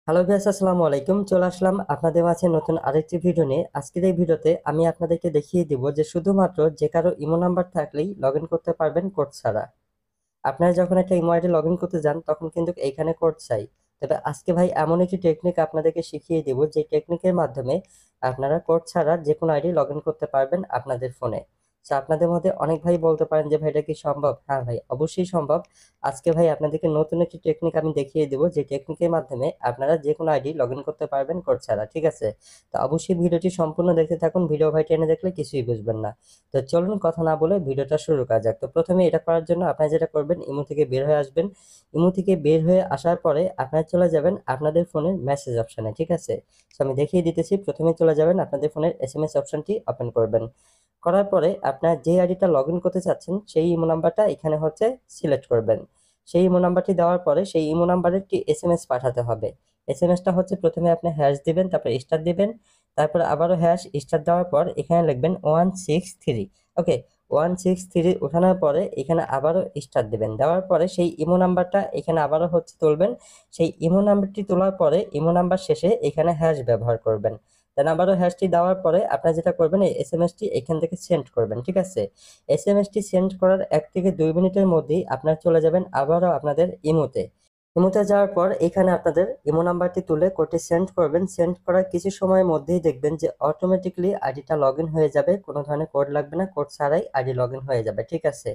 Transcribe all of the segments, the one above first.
Hello guys, আসসালামু আলাইকুম। চলে আসলাম আপনাদের মাঝে নতুন আরেকটি ভিডিও নিয়ে। আজকের এই ভিডিওতে আমি আপনাদেরকে দেখিয়ে দিব যে শুধুমাত্র যে কারো ইমো নাম্বার থাকলেই লগ ইন করতে পারবেন কোড ছাড়া। আপনারা যখন একটা ইমো আইডি লগ ইন করতে যান তখন কিন্তু এইখানে কোড চাই। তবে আজকে ভাই এমন একটি টেকনিক আপনাদেরকে শিখিয়ে দিব যে টেকনিকের মাধ্যমে আপনারা কোড ছাড়া যে কোনো আইডি লগ ইন করতে পারবেন আপনাদের ফোনে। তো আপনাদের মধ্যে অনেক ভাই বলতে পারেন যে ভাই এটা কি সম্ভব? হ্যাঁ ভাই, অবশ্যই সম্ভব। আজকে ভাই আপনাদেরকে নতুন একটি টেকনিক আমি দেখিয়ে দেব যে টেকনিকের মাধ্যমে আপনারা যে কোনো আইডি লগ ইন করতে পারবেন কোড ছাড়া। ঠিক আছে? তো অবশ্যই ভিডিওটি সম্পূর্ণ দেখতে থাকুন। ভিডিও ভাই টেনে দেখলে কিছুই বুঝবেন না। তো চলুন কথা না বলে ভিডিওটা শুরু করা যাক। তো প্রথমে এটা করার জন্য আপনারা যেটা করবেন, ইমো থেকে বের হয়ে আসবেন। ইমো থেকে বের হয়ে আসার পরে আপনারা চলে যাবেন আপনাদের ফোনের মেসেজ অপশনে। ঠিক আছে? তো আমি দেখিয়ে দিতেছি। প্রথমে চলে যাবেন আপনাদের ফোনের এসএমএস অপশনটি ওপেন করবেন। করার পরে আপনার যে আইডিটা লগ ইন করতে চাচ্ছেন সেই ইমো নাম্বারটা এখানে সিলেক্ট করবেন। সেই ইমো নাম্বারটি দেওয়ার পরে সেই ইমো নাম্বারে একটি এসএমএস পাঠাতে হবে। এসএমএসটা আপনি আপনি হ্যাশ দিবেন, তারপর স্টার দিবেন, তারপর আবারও হ্যাশ স্টার দেওয়ার পর এখানে লিখবেন 163। ওকে, 163 ওঠানোর পরে এখানে আবারও স্টার দিবেন। দেওয়ার পরে সেই ইমো নাম্বারটা এখানে আবারও তুলবেন। সেই ইমো নাম্বারটি তোলার পরে ইমো নাম্বার শেষে এখানে হ্যাশ ব্যবহার করবেন। দেন আবারও হ্যাশটি দেওয়ার পরে আপনারা যেটা করবেন, এই এসএমএসটি এখান থেকে সেন্ড করবেন। ঠিক আছে? এসএমএসটি সেন্ড করার 1 থেকে 2 মিনিটের মধ্যেই আপনারা চলে যাবেন আবারও আপনাদের ইমোতে। ইমোতে যাওয়ার পর এখানে আপনাদের ইমো নাম্বারটি তুলে কোডটি সেন্ড করবেন। সেন্ড করার কিছু সময়ের মধ্যেই দেখবেন যে অটোমেটিক্যালি আইডিটা লগ ইন হয়ে যাবে। কোনো ধরনের কোড লাগবে না, কোড ছাড়াই আইডি লগ ইন হয়ে যাবে। ঠিক আছে?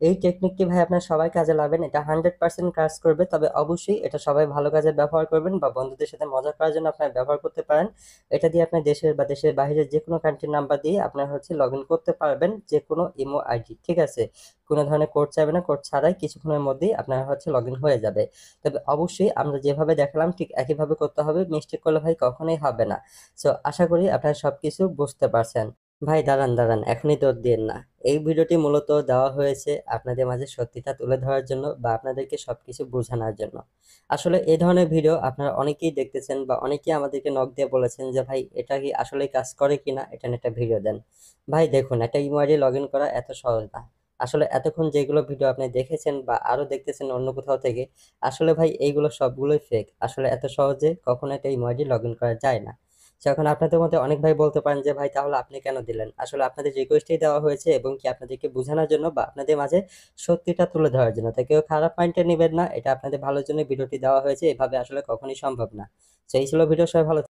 এই টেকনিকটি ভাই আপনারা সবাই কাজে লাগাবেন। এটা 100% কাজ করবে। তবে অবশ্যই এটা সবাই ভালো কাজে ব্যবহার করবেন বা বন্ধুদের সাথে মজা করার জন্য আপনারা ব্যবহার করতে পারেন। এটা দিয়ে আপনার দেশের বা দেশের বাইরের যে কোনো কান্ট্রির নাম্বার দিয়ে আপনারা লগ ইন করতে পারবেন যে কোনো ইমো আইডি। ঠিক আছে? কোনো ধরনের কোড চাইবে না, কোড ছাড়াই কিছুক্ষণের মধ্যেই আপনার লগ ইন হয়ে যাবে। তবে অবশ্যই আমরা যেভাবে দেখালাম ঠিক একইভাবে করতে হবে। মিস্টেক করলে ভাই কখনোই হবে না। সো আশা করি আপনারা সবকিছু বুঝতে পারছেন। ভাই দাঁড়ান, দাঁড়ান, এখনই দৌড় দিয়েন না। এই ভিডিওটি মূলত দেওয়া হয়েছে আপনাদের মাঝে সত্যিটা তুলে ধরার জন্য বা আপনাদেরকে সবকিছু বোঝানোর জন্য। আসলে এই ধরনের ভিডিও আপনারা অনেকেই দেখতেছেন বা অনেকেই আমাদেরকে নক দিয়ে বলেছেন যে ভাই এটা কি আসলেই কাজ করে কিনা, এটা নিয়ে একটা ভিডিও দেন। ভাই দেখুন, একটা ইমো আইডি লগ ইন করা এত সহজ না। আসলে এতক্ষণ যেগুলো ভিডিও আপনি দেখেছেন বা আরো দেখতেছেন অন্য কোথাও থেকে, আসলে ভাই এইগুলো সবগুলোই ফেক। আসলে এত সহজে কখনো একটা ইমো আইডি লগ ইন করা যায় না। তো এখন আপনাদের মধ্যে অনেক ভাই বলতে পারেন যে ভাই তাহলে আপনি কেন দিলেন? আসলে আপনাদের রিকোয়েস্টেই দেওয়া হয়েছে এবং কি আপনাদেরকে বোঝানোর জন্য বা আপনাদের মাঝে সত্যিটা তুলে ধরার জন্য। তাই কেউ খারাপ মাইন্ডে নেবেন না। এটা আপনাদের ভালোর জন্য ভিডিওটি দেওয়া হয়েছে। এভাবে আসলে কখনোই সম্ভব না। তো এই ছিল ভিডিও। সবাই ভালো